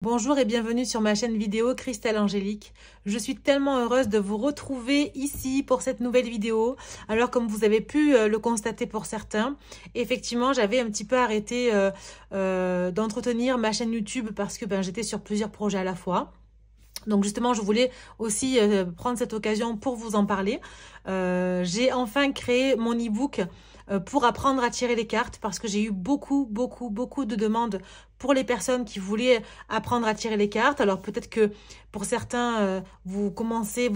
Bonjour et bienvenue sur ma chaîne vidéo Christelle Angélique. Je suis tellement heureuse de vous retrouver ici pour cette nouvelle vidéo. Alors comme vous avez pu le constater pour certains, effectivement j'avais un petit peu arrêté d'entretenir ma chaîne YouTube parce que j'étais sur plusieurs projets à la fois. Donc justement, je voulais aussi prendre cette occasion pour vous en parler. J'ai enfin créé mon e-book pour apprendre à tirer les cartes parce que j'ai eu beaucoup de demandes pour les personnes qui voulaient apprendre à tirer les cartes. Alors peut-être que pour certains, vous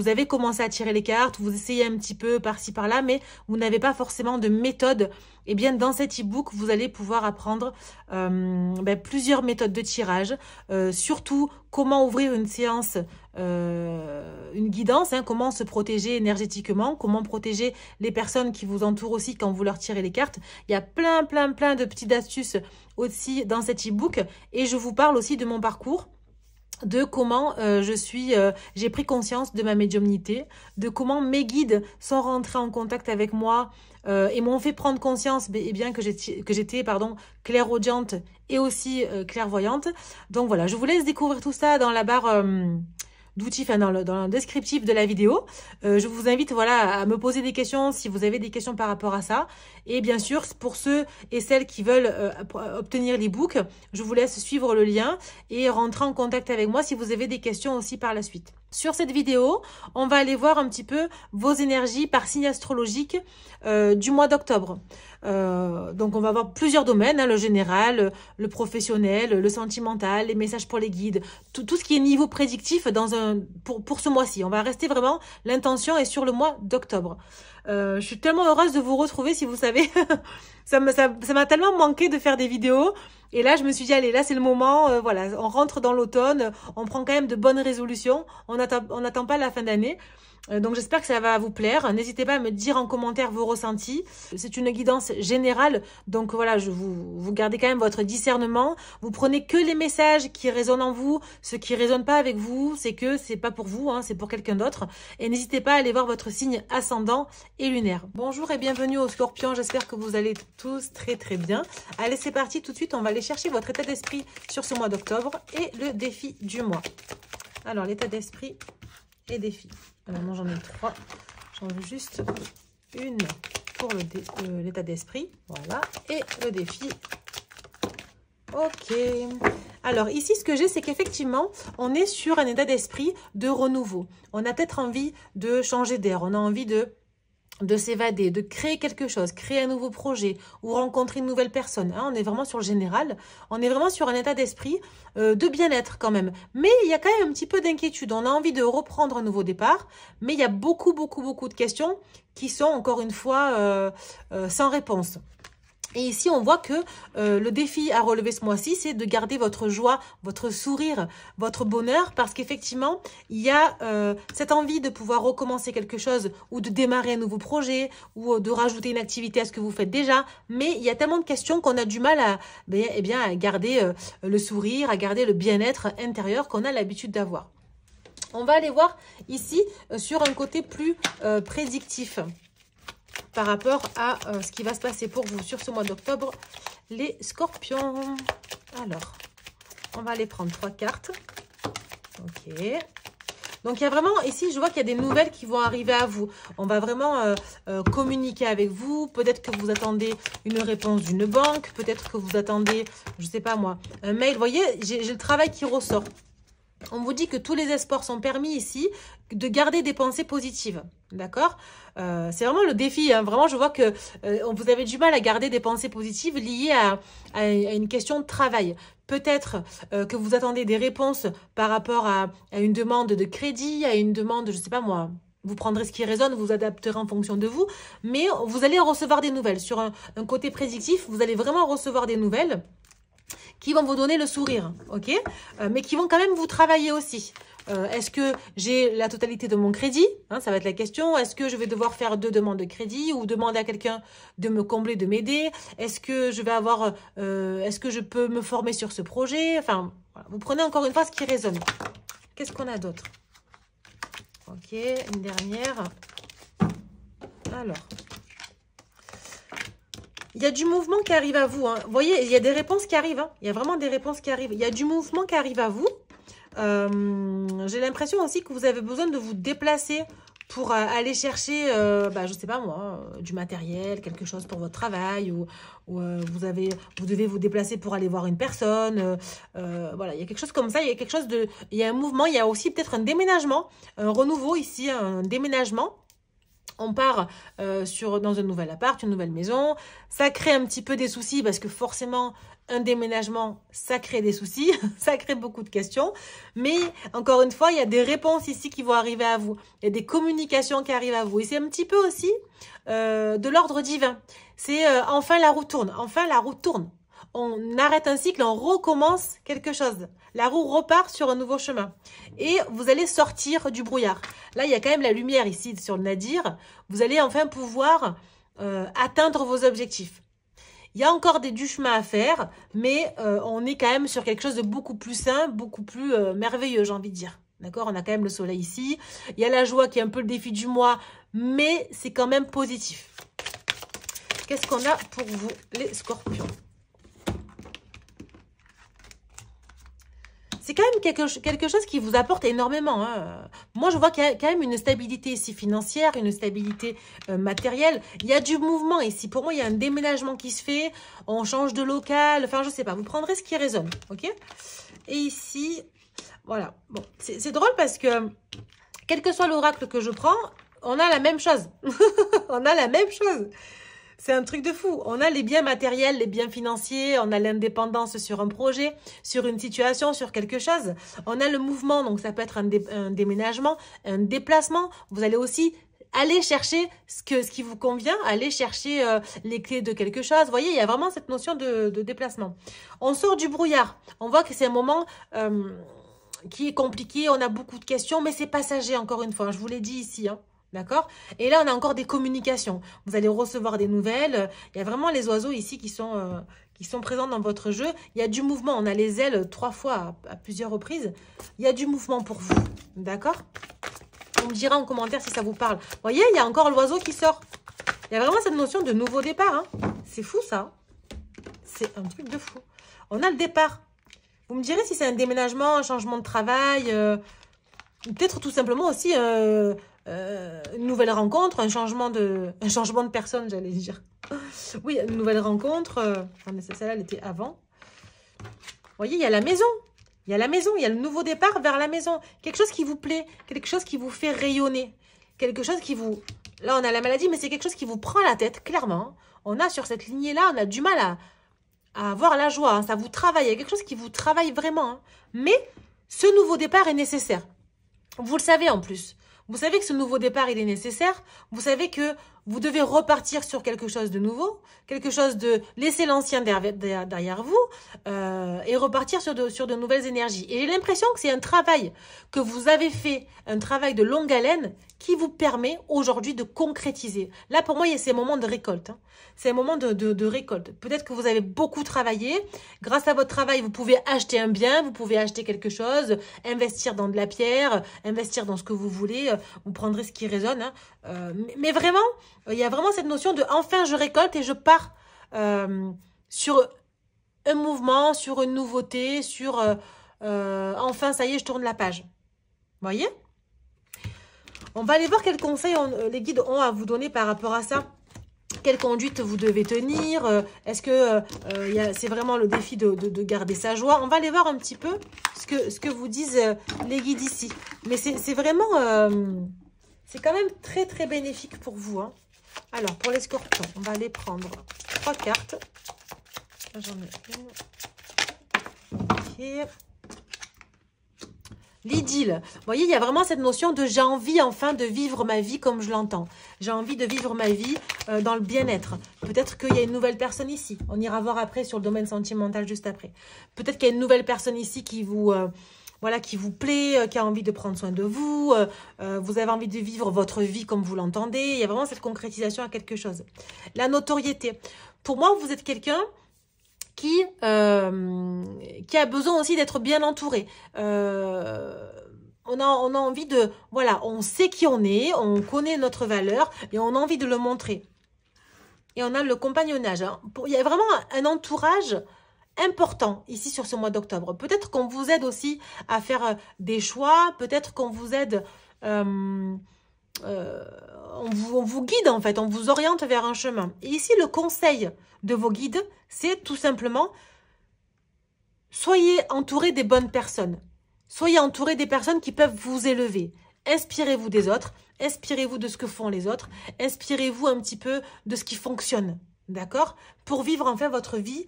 avez commencé à tirer les cartes, vous essayez un petit peu par-ci par-là, mais vous n'avez pas forcément de méthode. Eh bien, dans cet e-book, vous allez pouvoir apprendre plusieurs méthodes de tirage, surtout comment ouvrir une séance, une guidance, comment se protéger énergétiquement, comment protéger les personnes qui vous entourent aussi quand vous leur tirez les cartes. Il y a plein de petites astuces aussi dans cet e-book et je vous parle aussi de mon parcours, de comment j'ai pris conscience de ma médiumnité, de comment mes guides sont rentrés en contact avec moi et m'ont fait prendre conscience que j'étais clairaudiente et aussi clairvoyante. Donc voilà, je vous laisse découvrir tout ça dans la barre d'outils, dans le descriptif de la vidéo. Je vous invite à me poser des questions si vous avez des questions par rapport à ça. Et bien sûr, pour ceux et celles qui veulent obtenir l'e-book, je vous laisse suivre le lien et rentrer en contact avec moi si vous avez des questions aussi par la suite. Sur cette vidéo, on va aller voir un petit peu vos énergies par signe astrologique du mois d'octobre. Donc on va voir plusieurs domaines, le général, le professionnel, le sentimental, les messages pour les guides, tout ce qui est niveau prédictif pour ce mois-ci. On va rester vraiment, l'intention est sur le mois d'octobre. Je suis tellement heureuse de vous retrouver, si vous savez. ça m'a tellement manqué de faire des vidéos. Et là, je me suis dit, allez, là, c'est le moment. On rentre dans l'automne. On prend quand même de bonnes résolutions. On n'attend pas la fin d'année. Donc j'espère que ça va vous plaire. N'hésitez pas à me dire en commentaire vos ressentis. C'est une guidance générale. Donc voilà, vous gardez quand même votre discernement. Vous prenez que les messages qui résonnent en vous. Ce qui ne résonne pas avec vous, c'est que c'est pas pour vous, c'est pour quelqu'un d'autre. Et n'hésitez pas à aller voir votre signe ascendant et lunaire. Bonjour et bienvenue aux Scorpions. J'espère que vous allez tous très bien. Allez, c'est parti. Tout de suite, on va aller chercher votre état d'esprit sur ce mois d'octobre et le défi du mois. Alors, l'état d'esprit et défi. Alors moi j'en ai 3, j'en veux juste une pour l'état d'esprit, voilà, et le défi. Ok, alors ici ce que j'ai, c'est qu'effectivement on est sur un état d'esprit de renouveau. On a peut-être envie de changer d'air, on a envie de s'évader, de créer quelque chose, créer un nouveau projet ou rencontrer une nouvelle personne. On est vraiment sur le général, on est vraiment sur un état d'esprit de bien-être quand même. Mais il y a quand même un petit peu d'inquiétude. On a envie de reprendre un nouveau départ, mais il y a beaucoup de questions qui sont encore une fois sans réponse. Et ici, on voit que le défi à relever ce mois-ci, c'est de garder votre joie, votre sourire, votre bonheur, parce qu'effectivement, il y a cette envie de pouvoir recommencer quelque chose ou de démarrer un nouveau projet ou de rajouter une activité à ce que vous faites déjà. Mais il y a tellement de questions qu'on a du mal à garder le sourire, à garder le bien-être intérieur qu'on a l'habitude d'avoir. On va aller voir ici sur un côté plus prédictif par rapport à ce qui va se passer pour vous sur ce mois d'octobre, les Scorpions. Alors, on va aller prendre 3 cartes. Ok. Donc, il y a vraiment, ici, je vois qu'il y a des nouvelles qui vont arriver à vous. On va vraiment communiquer avec vous. Peut-être que vous attendez une réponse d'une banque. Peut-être que vous attendez, je ne sais pas moi, un mail. Vous voyez, j'ai le travail qui ressort. On vous dit que tous les espoirs sont permis ici, de garder des pensées positives, d'accord? C'est vraiment le défi, vraiment je vois que vous avez du mal à garder des pensées positives liées à une question de travail. Peut-être que vous attendez des réponses par rapport à une demande de crédit, à une demande, je sais pas moi, vous prendrez ce qui résonne, vous adapterez en fonction de vous, mais vous allez recevoir des nouvelles. Sur un côté prédictif, vous allez vraiment recevoir des nouvelles qui vont vous donner le sourire, ok, mais qui vont quand même vous travailler aussi. Est-ce que j'ai la totalité de mon crédit, ça va être la question. Est-ce que je vais devoir faire 2 demandes de crédit ou demander à quelqu'un de me combler, de m'aider? Est-ce que je vais avoir, est-ce que je peux me former sur ce projet? Enfin, voilà. Vous prenez encore une fois ce qui résonne. Qu'est-ce qu'on a d'autre? Ok, une dernière. Alors, il y a du mouvement qui arrive à vous. Hein. Vous voyez, il y a des réponses qui arrivent. Hein. Il y a vraiment des réponses qui arrivent. Il y a du mouvement qui arrive à vous. J'ai l'impression aussi que vous avez besoin de vous déplacer pour aller chercher, je sais pas moi, du matériel, quelque chose pour votre travail, ou vous devez vous déplacer pour aller voir une personne. Voilà, il y a quelque chose comme ça, il y a quelque chose de, il y a un mouvement, il y a aussi peut-être un déménagement, un renouveau ici, un déménagement. On part dans un nouvel appart, une nouvelle maison. Ça crée un petit peu des soucis parce que forcément, un déménagement, ça crée des soucis. Ça crée beaucoup de questions. Mais encore une fois, il y a des réponses ici qui vont arriver à vous. Il y a des communications qui arrivent à vous. Et c'est un petit peu aussi de l'ordre divin. C'est enfin la roue tourne. Enfin la roue tourne. On arrête un cycle, on recommence quelque chose. La roue repart sur un nouveau chemin. Et vous allez sortir du brouillard. Là, il y a quand même la lumière ici sur le nadir. Vous allez enfin pouvoir atteindre vos objectifs. Il y a encore du chemin à faire, mais on est quand même sur quelque chose de beaucoup plus sain, beaucoup plus merveilleux, j'ai envie de dire. D'accord? On a quand même le soleil ici. Il y a la joie qui est un peu le défi du mois, mais c'est quand même positif. Qu'est-ce qu'on a pour vous, les scorpions? C'est quand même quelque chose qui vous apporte énormément. Hein. Moi, je vois qu'il y a quand même une stabilité ici financière, une stabilité matérielle. Il y a du mouvement ici. Pour moi, il y a un déménagement qui se fait. On change de local. Enfin, je sais pas. Vous prendrez ce qui résonne. OK? Et ici, voilà. Bon, c'est drôle parce que, quel que soit l'oracle que je prends, on a la même chose. On a la même chose. C'est un truc de fou. On a les biens matériels, les biens financiers, on a l'indépendance sur un projet, sur une situation, sur quelque chose. On a le mouvement, donc ça peut être un déménagement, un déplacement. Vous allez aussi aller chercher ce qui vous convient, aller chercher les clés de quelque chose. Vous voyez, il y a vraiment cette notion de déplacement. On sort du brouillard. On voit que c'est un moment qui est compliqué. On a beaucoup de questions, mais c'est passager, encore une fois. Je vous l'ai dit ici, hein. D'accord? Et là, on a encore des communications. Vous allez recevoir des nouvelles. Il y a vraiment les oiseaux ici qui sont présents dans votre jeu. Il y a du mouvement. On a les ailes 3 fois à plusieurs reprises. Il y a du mouvement pour vous. D'accord? On me dira en commentaire si ça vous parle. Vous voyez, il y a encore l'oiseau qui sort. Il y a vraiment cette notion de nouveau départ. Hein. C'est fou, ça. C'est un truc de fou. On a le départ. Vous me direz si c'est un déménagement, un changement de travail. Peut-être tout simplement aussi... une nouvelle rencontre, un changement de personne, j'allais dire. Oui, une nouvelle rencontre. Celle-là, elle était avant. Vous voyez, il y a la maison. Il y a la maison, il y a le nouveau départ vers la maison. Quelque chose qui vous plaît, quelque chose qui vous fait rayonner. Quelque chose qui vous... Là, on a la maladie, mais c'est quelque chose qui vous prend la tête, clairement. On a sur cette lignée-là, on a du mal à avoir la joie. Hein. Ça vous travaille, il y a quelque chose qui vous travaille vraiment. Hein. Mais ce nouveau départ est nécessaire. Vous le savez en plus. Vous savez que ce nouveau départ, il est nécessaire. Vous savez que vous devez repartir sur quelque chose de nouveau, quelque chose de laisser l'ancien derrière vous et repartir sur de nouvelles énergies. Et j'ai l'impression que c'est un travail que vous avez fait, un travail de longue haleine qui vous permet aujourd'hui de concrétiser. Là, pour moi, c'est un moment de récolte. Hein. C'est un moment de récolte. Peut-être que vous avez beaucoup travaillé. Grâce à votre travail, vous pouvez acheter un bien, vous pouvez acheter quelque chose, investir dans de la pierre, investir dans ce que vous voulez. Vous prendrez ce qui résonne. Hein. Mais vraiment, il y a vraiment cette notion de « enfin, je récolte et je pars sur un mouvement, sur une nouveauté, sur enfin, ça y est, je tourne la page. » Vous voyez? On va aller voir quels conseils les guides ont à vous donner par rapport à ça. Quelle conduite vous devez tenir? Est-ce que c'est vraiment le défi de garder sa joie? On va aller voir un petit peu ce que vous disent les guides ici. Mais c'est vraiment... c'est quand même très, très bénéfique pour vous. Hein. Alors, pour les scorpions, on va aller prendre 3 cartes. J'en ai une. Ok. L'idylle. Vous voyez, il y a vraiment cette notion de j'ai envie enfin de vivre ma vie comme je l'entends. J'ai envie de vivre ma vie dans le bien-être. Peut-être qu'il y a une nouvelle personne ici. On ira voir après sur le domaine sentimental juste après. Peut-être qu'il y a une nouvelle personne ici qui vous... voilà, qui vous plaît, qui a envie de prendre soin de vous, vous avez envie de vivre votre vie comme vous l'entendez. Il y a vraiment cette concrétisation à quelque chose. La notoriété. Pour moi, vous êtes quelqu'un qui a besoin aussi d'être bien entouré. On a envie de... Voilà, on sait qui on est, on connaît notre valeur et on a envie de le montrer. Et on a le compagnonnage. Hein. Il y a vraiment un entourage important ici sur ce mois d'octobre. Peut-être qu'on vous aide aussi à faire des choix. Peut-être qu'on vous aide... on vous guide en fait. On vous oriente vers un chemin. Et ici, le conseil de vos guides, c'est tout simplement... Soyez entouré des bonnes personnes. Soyez entouré des personnes qui peuvent vous élever. Inspirez-vous des autres. Inspirez-vous de ce que font les autres. Inspirez-vous un petit peu de ce qui fonctionne. D'accord? Pour vivre enfin votre vie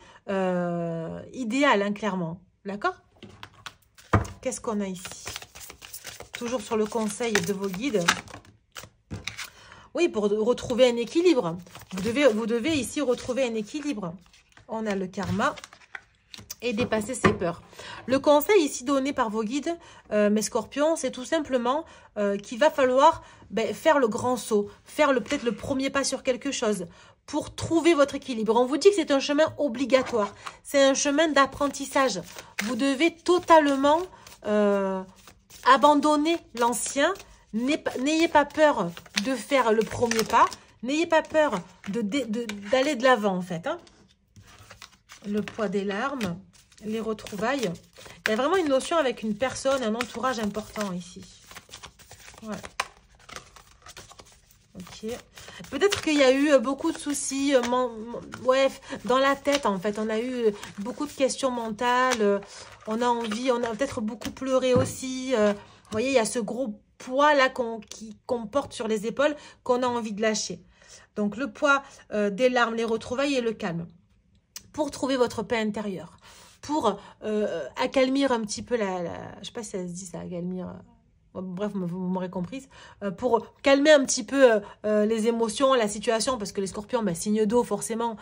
idéale, hein, clairement. D'accord? Qu'est-ce qu'on a ici? Toujours sur le conseil de vos guides. Oui, pour retrouver un équilibre. Vous devez ici retrouver un équilibre. On a le karma. Et dépasser ses peurs. Le conseil ici donné par vos guides, mes scorpions, c'est tout simplement qu'il va falloir faire le grand saut, faire peut-être le premier pas sur quelque chose pour trouver votre équilibre. On vous dit que c'est un chemin obligatoire, c'est un chemin d'apprentissage. Vous devez totalement abandonner l'ancien. N'ayez pas peur de faire le premier pas, n'ayez pas peur d'aller de l'avant en fait. Hein. Le poids des larmes, les retrouvailles. Il y a vraiment une notion avec une personne, un entourage important ici. Ouais. Ok. Peut-être qu'il y a eu beaucoup de soucis ouais, dans la tête en fait. On a eu beaucoup de questions mentales. On a peut-être beaucoup pleuré aussi. Vous voyez, il y a ce gros poids là qu'on porte sur les épaules qu'on a envie de lâcher. Donc le poids des larmes, les retrouvailles et le calme. Pour trouver votre paix intérieure, pour accalmir un petit peu je ne sais pas si ça se dit ça, accalmir, bref, vous m'aurez comprise, pour calmer un petit peu les émotions, la situation, parce que les scorpions, signe d'eau forcément,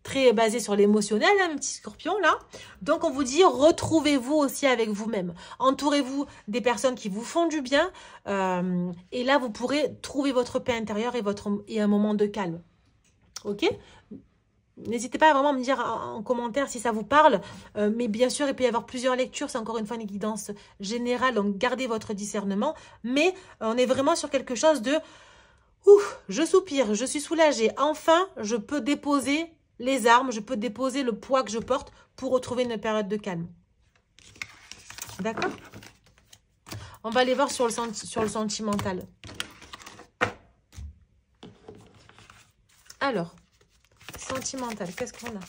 très basé sur l'émotionnel, hein, mes petits scorpions là. Donc on vous dit, retrouvez-vous aussi avec vous-même, entourez-vous des personnes qui vous font du bien, et là vous pourrez trouver votre paix intérieure et un moment de calme. Ok ? N'hésitez pas à vraiment me dire en commentaire si ça vous parle. Mais bien sûr, il peut y avoir plusieurs lectures. C'est encore une fois une guidance générale. Donc, gardez votre discernement. Mais on est vraiment sur quelque chose de... Ouf, je soupire, je suis soulagée. Enfin, je peux déposer les armes. Je peux déposer le poids que je porte pour retrouver une période de calme. D'accord? On va aller voir sur le sentimental. Alors... Sentimental, qu'est-ce qu'on a?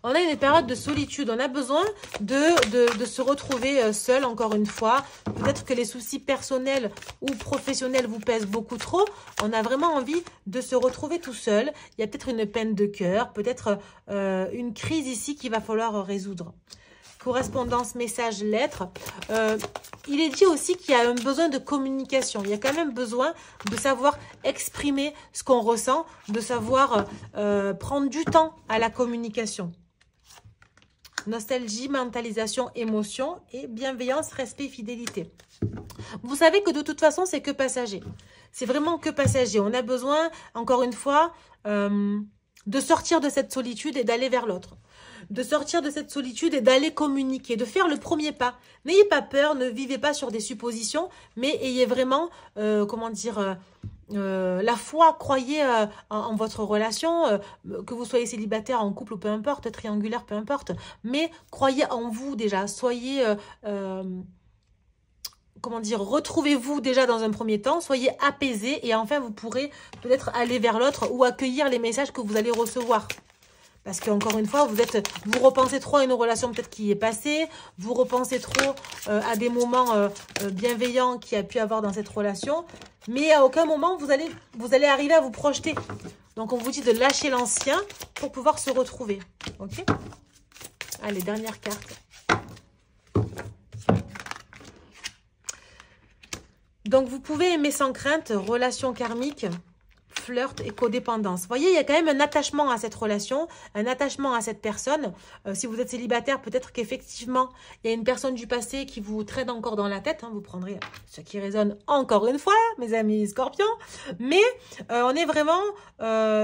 On a une période de solitude. On a besoin de se retrouver seul, encore une fois. Peut-être que les soucis personnels ou professionnels vous pèsent beaucoup trop. On a vraiment envie de se retrouver tout seul. Il y a peut-être une peine de cœur, peut-être une crise ici qu'il va falloir résoudre. Correspondance, message, lettre. Il est dit aussi qu'il y a un besoin de communication. Il y a quand même besoin de savoir exprimer ce qu'on ressent, de savoir prendre du temps à la communication. Nostalgie, mentalisation, émotion et bienveillance, respect, fidélité. Vous savez que de toute façon, c'est que passager. C'est vraiment que passager. On a besoin, encore une fois, de sortir de cette solitude et d'aller vers l'autre. De sortir de cette solitude et d'aller communiquer, de faire le premier pas. N'ayez pas peur, ne vivez pas sur des suppositions, mais ayez vraiment, comment dire, la foi, croyez en votre relation, que vous soyez célibataire, en couple ou peu importe, triangulaire, peu importe, mais croyez en vous déjà, soyez... comment dire, retrouvez-vous déjà dans un premier temps, soyez apaisés et enfin vous pourrez peut-être aller vers l'autre ou accueillir les messages que vous allez recevoir. Parce qu'encore une fois, vous repensez trop à une relation peut-être qui est passée, vous repensez trop à des moments bienveillants qu'il y a pu avoir dans cette relation, mais à aucun moment vous allez arriver à vous projeter. Donc on vous dit de lâcher l'ancien pour pouvoir se retrouver. Ok? Allez, dernière carte. Donc vous pouvez aimer sans crainte, relation karmique, flirt et codépendance. Vous voyez, il y a quand même un attachement à cette relation, un attachement à cette personne. Si vous êtes célibataire, peut-être qu'effectivement, il y a une personne du passé qui vous traîne encore dans la tête. Hein, vous prendrez ce qui résonne encore une fois, mes amis scorpions. Mais on est vraiment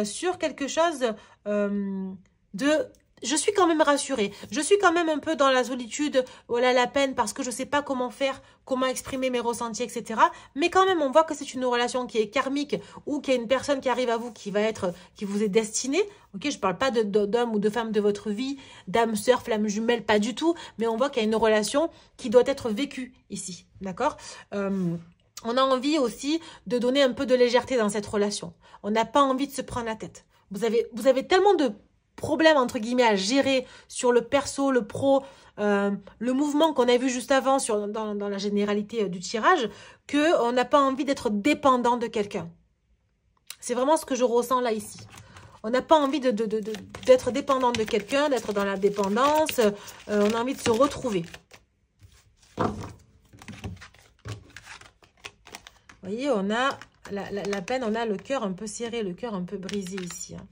sur quelque chose de je suis quand même rassurée. Je suis quand même un peu dans la solitude, voilà, la peine, parce que je ne sais pas comment faire, comment exprimer mes ressentis, etc. Mais quand même, on voit que c'est une relation qui est karmique ou qu'il y a une personne qui arrive à vous qui vous est destinée. Ok, je ne parle pas d'homme ou de femme de votre vie, d'âme sœur, flamme jumelle, pas du tout. Mais on voit qu'il y a une relation qui doit être vécue ici. D'accord on a envie aussi de donner un peu de légèreté dans cette relation. On n'a pas envie de se prendre la tête. Vous avez tellement de problème entre guillemets à gérer sur le perso, le pro, le mouvement qu'on a vu juste avant dans la généralité du tirage, qu'on n'a pas envie d'être dépendant de quelqu'un. C'est vraiment ce que je ressens là ici. On n'a pas envie d'être dépendant de quelqu'un, d'être dans la dépendance. On a envie de se retrouver. Vous voyez, on a la peine, on a le cœur un peu serré, le cœur un peu brisé ici. Hein.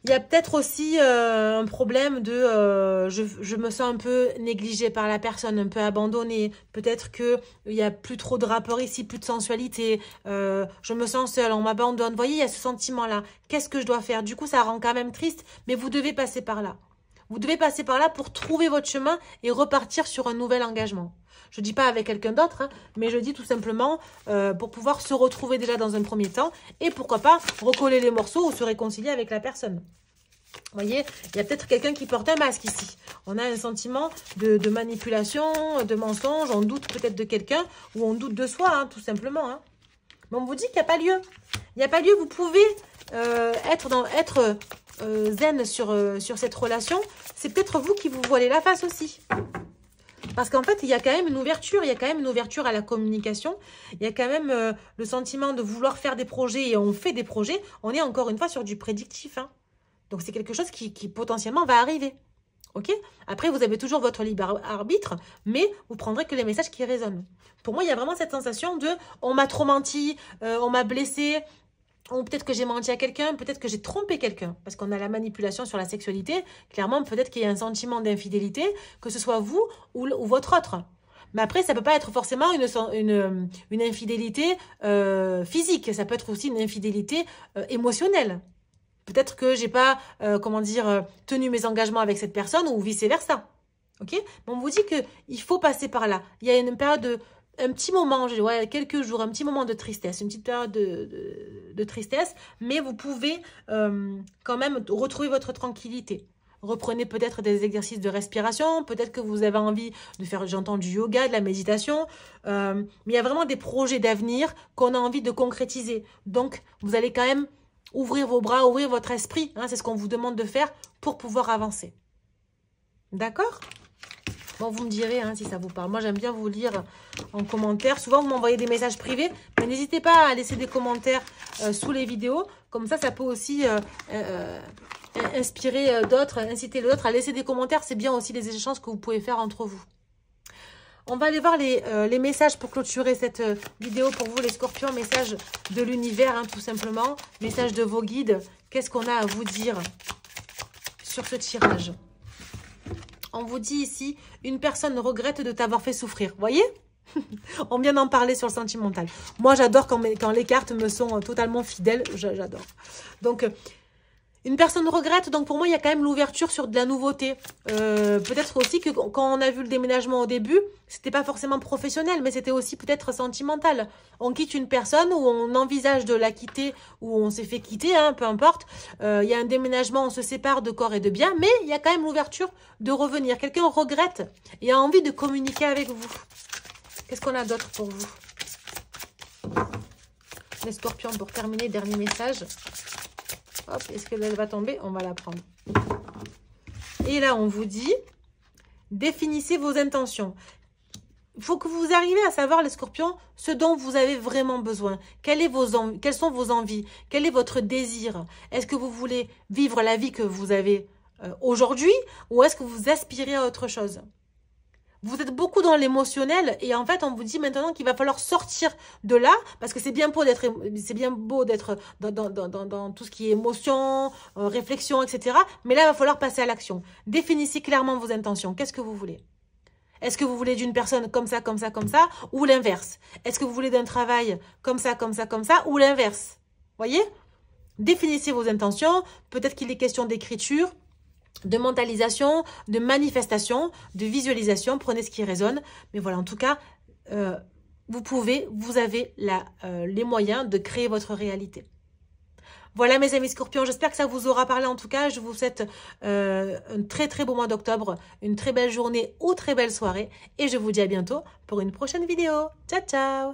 Il y a peut-être aussi un problème de je me sens un peu négligée par la personne, un peu abandonnée. Peut-être qu'il n'y a plus trop de rapport ici, plus de sensualité. Je me sens seule, on m'abandonne. Vous voyez, il y a ce sentiment-là. Qu'est-ce que je dois faire? Du coup, ça rend quand même triste, mais vous devez passer par là. Vous devez passer par là pour trouver votre chemin et repartir sur un nouvel engagement. Je ne dis pas avec quelqu'un d'autre, hein, mais je dis tout simplement pour pouvoir se retrouver déjà dans un premier temps et pourquoi pas recoller les morceaux ou se réconcilier avec la personne. Vous voyez, il y a peut-être quelqu'un qui porte un masque ici. On a un sentiment de manipulation, de mensonge, on doute peut-être de quelqu'un ou on doute de soi, hein, tout simplement. Hein. Mais on vous dit qu'il n'y a pas lieu. Il n'y a pas lieu, vous pouvez être zen sur cette relation. C'est peut-être vous qui vous voilez la face aussi. Parce qu'en fait, il y a quand même une ouverture. Il y a quand même une ouverture à la communication. Il y a quand même le sentiment de vouloir faire des projets et on fait des projets. On est encore une fois sur du prédictif. Hein. Donc, c'est quelque chose qui potentiellement va arriver. Ok? Après, vous avez toujours votre libre arbitre, mais vous prendrez que les messages qui résonnent. Pour moi, il y a vraiment cette sensation de « on m'a trop menti, on m'a blessé ». Ou peut-être que j'ai menti à quelqu'un, peut-être que j'ai trompé quelqu'un. Parce qu'on a la manipulation sur la sexualité. Clairement, peut-être qu'il y a un sentiment d'infidélité, que ce soit vous ou votre autre. Mais après, ça ne peut pas être forcément une infidélité physique. Ça peut être aussi une infidélité émotionnelle. Peut-être que j'ai pas, tenu mes engagements avec cette personne ou vice-versa. Ok? Mais on vous dit qu'il faut passer par là. Il y a une période un petit moment, quelques jours, un petit moment de tristesse, une petite période de tristesse, mais vous pouvez quand même retrouver votre tranquillité. Reprenez peut-être des exercices de respiration, peut-être que vous avez envie de faire, j'entends, du yoga, de la méditation, mais il y a vraiment des projets d'avenir qu'on a envie de concrétiser. Donc, vous allez quand même ouvrir vos bras, ouvrir votre esprit, hein, c'est ce qu'on vous demande de faire pour pouvoir avancer. D'accord ? Bon, vous me direz hein, si ça vous parle. Moi, j'aime bien vous lire en commentaire. Souvent, vous m'envoyez des messages privés. Mais n'hésitez pas à laisser des commentaires sous les vidéos. Comme ça peut aussi inspirer d'autres, inciter d'autres à laisser des commentaires. C'est bien aussi les échanges que vous pouvez faire entre vous. On va aller voir les messages pour clôturer cette vidéo pour vous, les scorpions. Messages de l'univers, hein, tout simplement. Messages de vos guides. Qu'est-ce qu'on a à vous dire sur ce tirage ? On vous dit ici, une personne regrette de t'avoir fait souffrir. Vous voyez? On vient d'en parler sur le sentimental. Moi, j'adore quand les cartes me sont totalement fidèles. J'adore. Donc, une personne regrette. Donc, pour moi, il y a quand même l'ouverture sur de la nouveauté. Peut-être aussi que quand on a vu le déménagement au début, c'était pas forcément professionnel, mais c'était aussi peut-être sentimental. On quitte une personne ou on envisage de la quitter ou on s'est fait quitter, hein, peu importe. Il y a un déménagement, on se sépare de corps et de biens, mais il y a quand même l'ouverture de revenir. Quelqu'un regrette et a envie de communiquer avec vous. Qu'est-ce qu'on a d'autre pour vous? Les scorpions, pour terminer, dernier message. Hop, est-ce qu'elle va tomber? On va la prendre. Et là, on vous dit, définissez vos intentions. Il faut que vous arriviez à savoir, les scorpions, ce dont vous avez vraiment besoin. Quelles sont vos envies? Quel est votre désir? Est-ce que vous voulez vivre la vie que vous avez aujourd'hui ou est-ce que vous aspirez à autre chose? Vous êtes beaucoup dans l'émotionnel et en fait, on vous dit maintenant qu'il va falloir sortir de là parce que c'est bien beau d'être dans tout ce qui est émotion, réflexion, etc. Mais là, il va falloir passer à l'action. Définissez clairement vos intentions. Qu'est-ce que vous voulez? Est-ce que vous voulez d'une personne comme ça, comme ça, comme ça ou l'inverse? Est-ce que vous voulez d'un travail comme ça, comme ça, comme ça ou l'inverse? Voyez? définissez vos intentions. Peut-être qu'il est question d'écriture, de mentalisation, de manifestation, de visualisation. Prenez ce qui résonne. Mais voilà, en tout cas, vous avez les moyens de créer votre réalité. Voilà mes amis scorpions, j'espère que ça vous aura parlé en tout cas. Je vous souhaite un très très beau mois d'octobre, une très belle journée ou très belle soirée. Et je vous dis à bientôt pour une prochaine vidéo. Ciao ciao!